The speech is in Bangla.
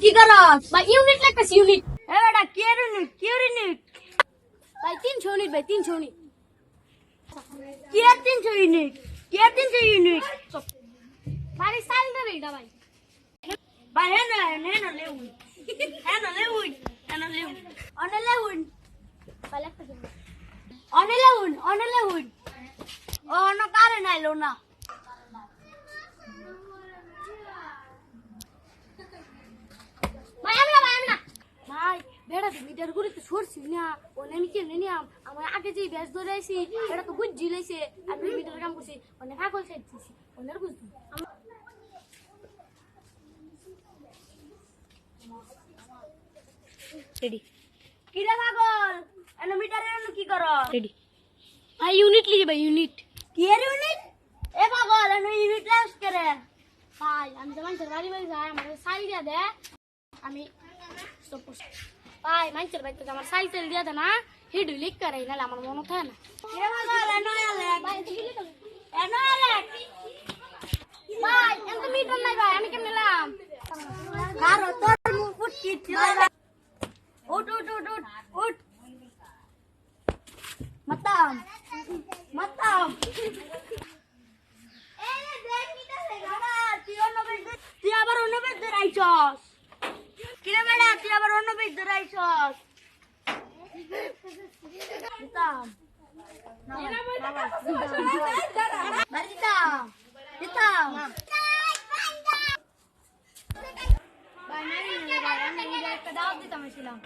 কি করস? ভাই ইউনিট লাগতেছে ইউনিট। এ বেটা কি ইউনিট? কি ইউনিট? ভাই 300 ইউনিট, ভাই 300 ইউনিট। কি 300 ইউনিট? কি 300 ইউনিট? ভাই সাইল দেবে এটা ভাই। ভাই হেন লেউন। হেন লেউন। হেন লেউন। অনে লেউন। ভাই লাগতেছে। অনে লেউন। অনে লেউন। ও অন্য কারে নাইলো না। ভাই আমি না, ভাই আমি না। ভাই বেড়া মিটার করে তো সরছি না। ওনে আমি কেমনে নিয়াম? আমার আগে যেই ব্যাস ধরে আইছি, এটা তো বুঝ জিলাইছে। আমি মিটার কাম করছি। ওনে পাগল খাইতেছি। ওনের বুঝছি। রেডি। কি রে পাগল? এনো মিটারে এনো কি করো? রেডি। ভাই ইউনিট লিখে ভাই ইউনিট। কি এর ইউনিট? এ পাগল এনো ইউনিট লাস করে। ভাই আমি তো মানুষের বাড়ি বাড়ি যাই, আমার সাইল দিয়া দে। আমি সব করছি। ভাই মানুষের বাড়িতে আমার সাইকেল দিয়া দে না, হিডু লিখ করে নাহলে আমার মনে থাকে না। কি রে পাগল এনো এলে। ভাই তুই লিখ। এনো এলে। ভাই এত মিটার নাই ভাই, আমি কেমনে নিলাম? কারো তোর মুখ ফুটকি ছিল। উঠ উঠ উঠ উঠ উঠ। মাতাম। মাতাম। এলে দেখ কিটাছে গাড়া তুই আবার অন্য বেদ ধরাইছস। কি রে বেড়া তুই আবার অন্য বেদ ধরাইছস। মাতাম। বাড়িতাম। দিতাম। ভাই আমি একটা দাওয়াত দিতাম ছিলাম।